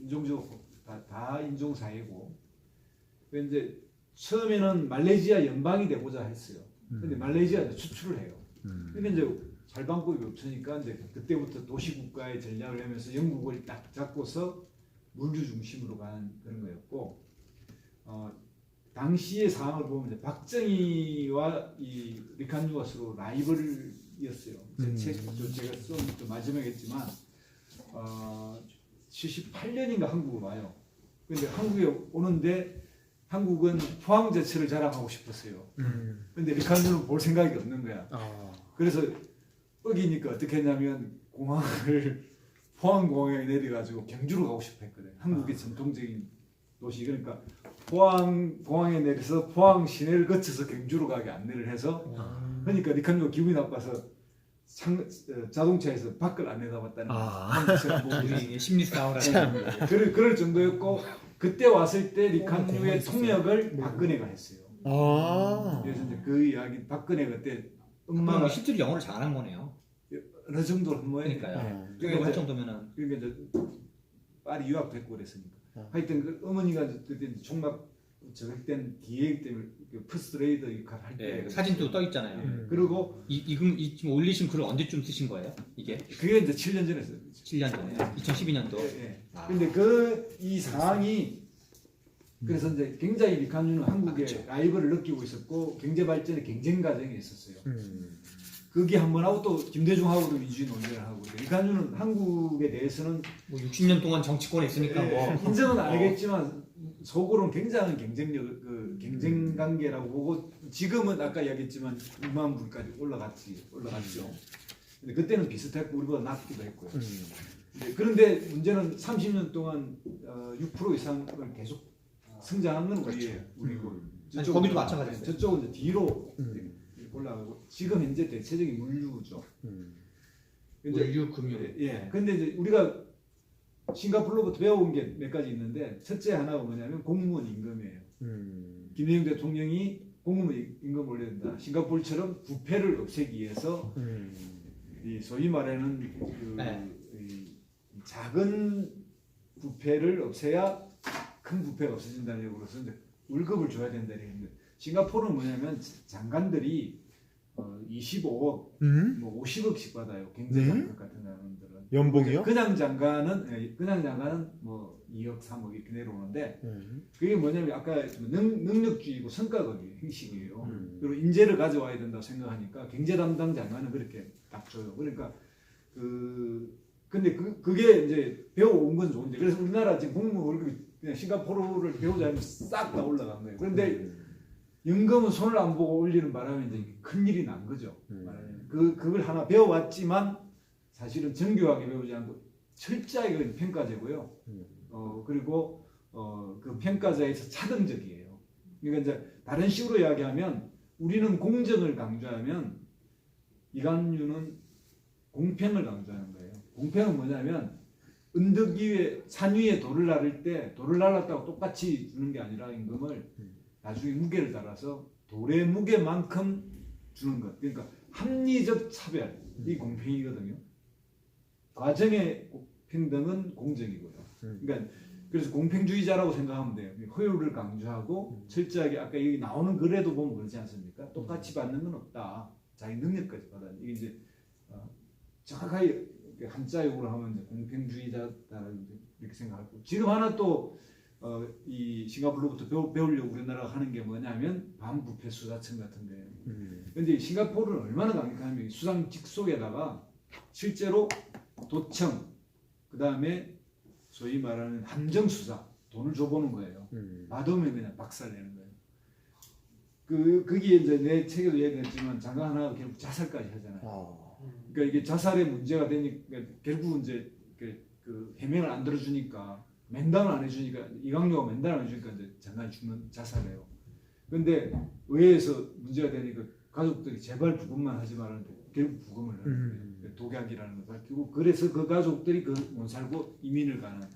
인종적 다 인종 사회고. 이제 처음에는 말레이시아 연방이 되고자 했어요. 근데 말레이시아도 추출을 해요. 근데 이제 살 방법이 없으니까 이제 그때부터 도시국가의 전략을 하면서 영국을 딱 잡고서 물류 중심으로 가는 그런 거였고, 당시의 상황을 보면 이제 박정희와 이 리칸유가 서로 라이벌이었어요. 제 책도 제가 좀 마지막에 했지만 78년인가 한국을 와요. 근데 한국에 오는데 한국은 포항제철을 자랑하고 싶었어요. 근데 리칸유는 볼 생각이 없는 거야. 그래서 어기니까 어떻게 했냐면 포항공항에 내려가지고 경주로 가고 싶어 했거든. 한국의 전통적인 도시. 그러니까 포항공항에 내려서 포항 시내를 거쳐서 경주로 가게 안내를 해서, 그러니까 리칸유가 기분이 나빠서 자동차에서 밖을 안 내다봤다는 우리 심리 싸움을 그럴 정도였고, 그때 왔을 때 리칸유의 통역을 박근혜가 했어요. 그래서 이제 그 이야기, 박근혜 그때 엄마가 실제로 영어를 잘하는 거네요. 어느 정도 뭐 그러니까요. 그게 할 정도면은. 그러니까 이제 파리 유학됐고 그랬으니까. 하여튼 그 어머니가 그때 총각 저격된 기획 때문에 퍼스트 레이더 역할 할 때 사진도 떠 있잖아요. 그리고 이 지금 올리신 글을 언제쯤 쓰신 거예요? 이게? 그게 이제 7년 전에 썼어요. 7년 전에. 2012년도. 근데 이 상황이 그래서 이제 굉장히 리칸유는 한국의 라이벌을 느끼고 있었고 경제 발전의 경쟁 과정에 있었어요. 그게 한 번 하고 또 김대중하고도 민주주의 논쟁을 하고, 리칸유는 한국에 대해서는 뭐 60년 동안 정치권에 있으니까 뭐 인정은 안 하겠지만 속으로는 굉장한 경쟁 관계라고 보고, 지금은 아까 이야기했지만 2만 불까지 올라갔죠. 근데 그때는 비슷했고 우리보다 낮기도 했고요. 그런데 문제는 30년 동안 6% 이상을 계속 성장한 건 우리예요. 우리고 거기도 마찬가지예요. 저쪽은 이제 뒤로 올라가고, 지금 현재 대체적인 물류죠. 물류 금융. 예. 근데 이제 우리가 싱가포르로부터 배워온 게 몇 가지 있는데, 첫째 하나가 뭐냐면 공무원 임금이에요. 김대중 대통령이 공무원 임금을 올려야 된다. 싱가포르처럼 부패를 없애기 위해서 이 소위 말하는 이 작은 부패를 없애야 큰 부패가 없어진다는 얘기로서 이제 월급을 줘야 된다는 얘기인데, 싱가포르는 뭐냐면 장관들이 25억, 뭐 50억씩 받아요. 경제장관 같은 사람들은. 연봉이요? 그냥 장관은 뭐 2억, 3억 이렇게 내려오는데, 그게 뭐냐면 아까 능력주의고 성과급이에요, 형식이에요. 그리고 인재를 가져와야 된다고 생각하니까 경제 담당 장관은 그렇게 딱 줘요. 그러니까 근데 그게 이제 배워온 건 좋은데, 그래서 우리나라 지금 공무원 월급이 그냥 싱가포르를 배우자면 싹 다 올라간 거예요. 그런데 연금은 손을 안 보고 올리는 바람에 이제 큰 일이 난 거죠. 그걸 하나 배워왔지만 사실은 정교하게 배우지 않고 철저하게 평가제고요. 그리고 그 평가자에서 차등적이에요. 그러니까 이제 다른 식으로 이야기하면, 우리는 공정을 강조하면 이강유는 공평을 강조하는 거예요. 공평은 뭐냐면 언덕 위에 산 위에 돌을 나를 때 돌을 날랐다고 똑같이 주는 게 아니라 임금을 나중에 무게를 따라서 돌의 무게만큼 주는 것. 그러니까 합리적 차별이 공평이거든요. 과정의 평등은 공정이고요. 그러니까 그래서 공평주의자라고 생각하면 돼요. 효율을 강조하고 철저하게, 아까 여기 나오는 글에도 보면 그렇지 않습니까? 똑같이 받는 건 없다. 자기 능력까지 받아야 돼. 이게 이제 정확하게 한자용으로 하면 이제 공평주의자다라는 이렇게 생각하고, 지금 하나 또 이 싱가포르로부터 배우려고 우리나라가 하는 게 뭐냐면 반부패 수사청 같은 데예요. 근데 싱가포르는 얼마나 강력하냐면 수상 직속에다가 실제로 도청, 그 다음에 소위 말하는 함정수사, 돈을 줘보는 거예요. 받으면 그냥 박살내는 거예요. 그게 이제 내 책에도 얘기했지만 장관 하나가 결국 자살까지 하잖아요. 그러니까 이게 자살의 문제가 되니까 결국은 이제 그 해명을 안 들어주니까, 면담을 안 해주니까, 이강료가 면담을 안 해주니까 이제 장관이 자살해요. 근데 의회에서 문제가 되니까 가족들이 제발 부검만 하지 말라는데 결국 부검을 하는 거예요. 독약이라는 걸 밝히고, 그래서 그 가족들이 못 살고 이민을 가는.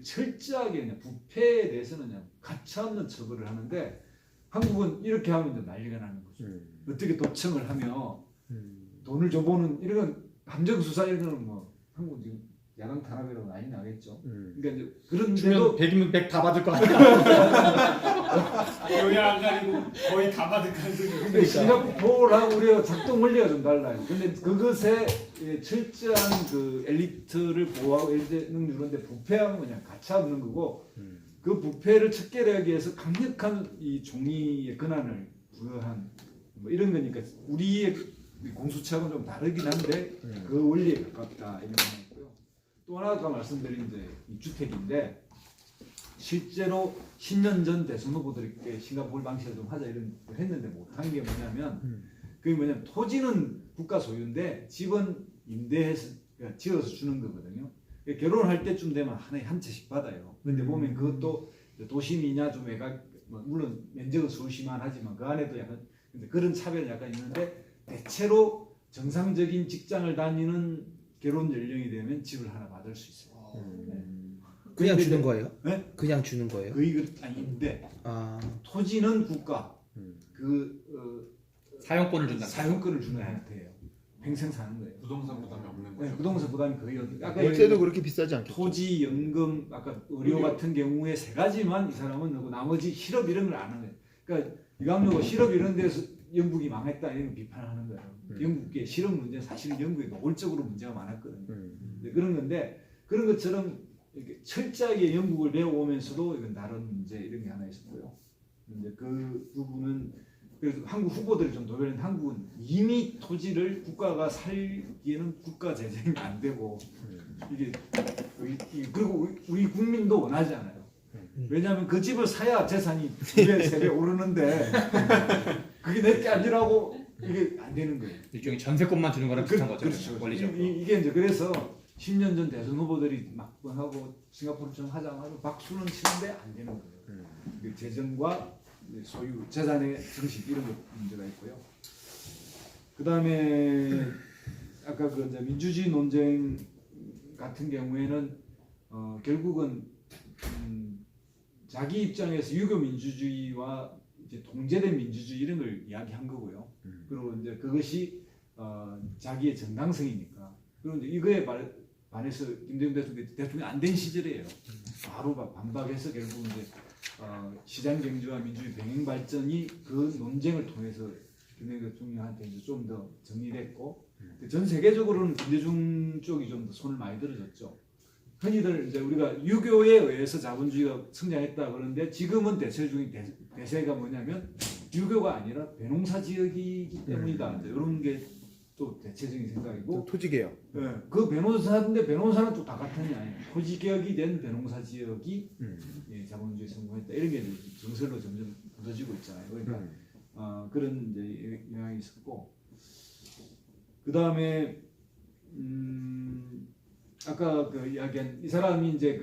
철저하게 그냥 부패에 대해서는 그냥 가차없는 처벌을 하는데, 한국은 이렇게 하면 이제 난리가 나는 거죠. 어떻게 도청을 하며 돈을 줘보는 이런 함정수사 이런 거는 뭐 한국은 지금 야당 탄압이라고 난리 나겠죠. 음. 그러니까 이제 그런데도 주면 100이면 100 다 받을 것 같아요. 영향 안 가리고 거의 다 받을 가능성이 근데 싱가포르랑 우리가 작동 원리가 좀 달라요. 근데 그것에 철저한 그 엘리트를 보호하고 예능 유런데 부패하면 그냥 가차 없는 거고 그 부패를 척결하기 위해서 강력한 이 종이의 권한을 부여한 뭐 이런 거니까 우리의 공수처하고는 좀 다르긴 한데 그 원리에 가깝다 이런 생각이고요. 또 하나 아까 말씀드린 이제 이 주택인데 실제로 10년 전 대선 후보들에게 싱가포르 방식을 좀 하자 이런 걸 했는데 못한 게 뭐냐면 그게 뭐냐면 토지는 국가 소유인데 집은 임대해서 그러니까 지어서 주는 거거든요. 그러니까 결혼할 때쯤 되면 하나에 한 채씩 받아요. 근데 보면 그것도 도심이냐 좀 외곽 뭐 물론 면적은 서울시만 하지만 그 안에도 약간 근데 그런 차별이 약간 있는데 대체로 정상적인 직장을 다니는 결혼 연령이 되면 집을 하나 받을 수 있어요. 네. 그냥 근데 주는 거예요? 네? 그냥 주는 거예요? 거의 그 아닌데 아, 토지는 국가 사용권을 준다. 사용권을 주는 한테예요. 평생 사는 거예요. 부동산 부담이 없는 네, 거죠. 부동산 부담이 거의 없는. 아까 월세도 얘기한 그렇게 비싸지 않겠죠? 토지, 연금, 아까 의료 같은 경우에 세 가지만 이 사람은 넣고 나머지 실업 이런 걸 안 하는 거예요. 그러니까 이강료가 실업 이런 데서 영국이 망했다 이런 비판하는 거예요. 영국의 실업 문제 사실은 영국에 노골적으로 문제가 많았거든요. 네, 그런 건데 그런 것처럼 이렇게 철저하게 영국을 배워오면서도 이건 다른 문제 이런 게 하나 있었고요. 이제 그 부분은 그래서 한국 후보들이 좀 도배는 한국은 이미 토지를 국가가 살기에는 국가 재정이 안 되고 이게 그리고 우리 국민도 원하지 않아요. 왜냐하면 그 집을 사야 재산이 2배, 3배 오르는데 그게 내게 아니라고 이게 안 되는 거예요. 일종의 전세권만 주는 거랑 비슷한 거죠. 그렇죠. 원리적으로. 이게 이제 그래서 10년 전 대선 후보들이 막번하고 싱가포르처럼 하자마자 박수는 치는데 안 되는 거예요. 그 재정과 소유, 재산의 정식 이런 것 문제가 있고요. 그 다음에 아까 그 이제 민주주의 논쟁 같은 경우에는 결국은 자기 입장에서 유교 민주주의와 이제 통제된 민주주의 이런 걸 이야기한 거고요. 그리고 이제 그것이 자기의 정당성이니까. 그리고 이제 이거에 반해서 김대중 대통령이 안 된 시절이에요. 바로 반박해서 결국 이제 시장 경제와 민주주의 병행 발전이 그 논쟁을 통해서 김대중 대통령한테 이제 좀 더 정리됐고 전 세계적으로는 김대중 쪽이 좀 더 손을 많이 들어줬죠. 흔히들 이제 우리가 유교에 의해서 자본주의가 성장했다 그러는데 지금은 대체 중인 대세가 뭐냐면 유교가 아니라 배농사 지역이기 때문이다. 이제 이런 게 또 대체적인 생각이고 토지개혁. 네, 그 배농사인데 배농사는 또 다 같은 게 아니에요. 토지 개혁이 된 배농사 지역이 예, 자본주의 성공했다. 이런 게 정설로 점점 굳어지고 있잖아요. 그러니까 그런 이제 영향이 있었고 그 다음에 아까 그 이야기한 이 사람이 이제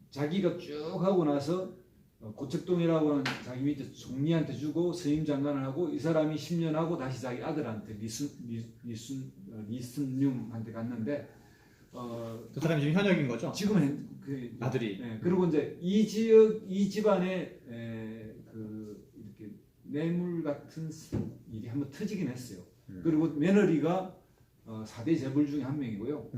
자기가 쭉 하고 나서 고척동이라고 하는 자기 밑에 총리한테 주고 서임 장관을 하고 이 사람이 10년 하고 다시 자기 아들한테 리순뇽한테 갔는데 그 사람이 지금 현역인 거죠? 지금은 아들이. 네, 그리고 이제 이 집안에 이렇게 뇌물 같은 일이 한번 터지긴 했어요. 그리고 며느리가 4대 재벌 중에 한 명이고요.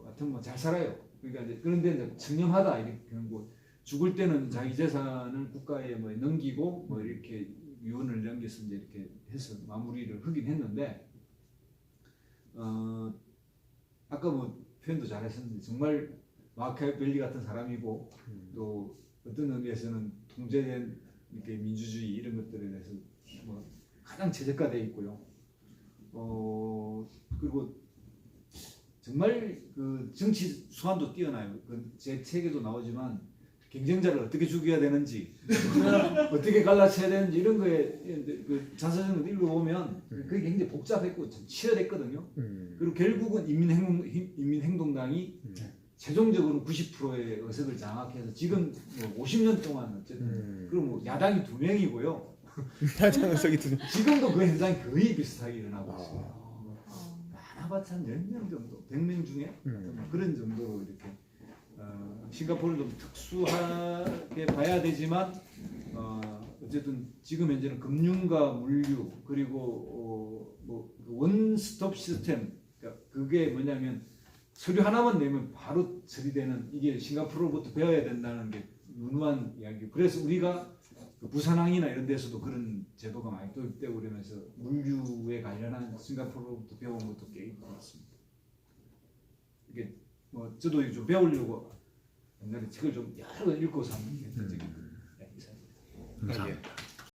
하여튼 뭐 잘 살아요. 그러니까 이제 그런데 이제 청렴하다 이렇게 하는 거. 죽을 때는 자기 재산을 국가에 뭐 넘기고 뭐 이렇게 유언을 남겨서 이제 이렇게 해서 마무리를 하긴 했는데 아까 뭐 표현도 잘하셨는데 정말 마키아벨리 같은 사람이고 또 어떤 의미에서는 통제된 이렇게 민주주의 이런 것들에 대해서 뭐 가장 최적화되어 있고요. 그리고 정말 그 정치 수완도 뛰어나요. 제 책에도 나오지만 경쟁자를 어떻게 죽여야 되는지, 어떻게 갈라쳐야 되는지 이런 거에 그 자서전을 읽어보면 그게 굉장히 복잡했고 치열했거든요. 그리고 결국은 인민행동당이 최종적으로 90%의 의석을 장악해서 지금 뭐 50년 동안 어쨌든 그리고 뭐 야당이 2명이고요. 야당석이 두 명. 지금도 그 현상이 거의 비슷하게 일어나고 있어요. 많아봤자 한 10명 정도, 100명 중에 그런 정도로 이렇게 싱가포르는 좀 특수하게 봐야 되지만 어쨌든 지금 현재는 금융과 물류 그리고 뭐 원스톱 시스템 그러니까 그게 뭐냐면 서류 하나만 내면 바로 처리되는 이게 싱가포르로부터 배워야 된다는 게 유능한 이야기. 그래서 우리가 그 부산항이나 이런 데서도 그런 제도가 많이 도입되고 그러면서 물류에 관련한 싱가포르로부터 배운 것도 꽤 있고 그렇습니다. 이게 뭐 저도 좀 배우려고 옛날에 책을 좀 여러 권 읽고서 한번 했던 적이 있습니다. 감사합니다.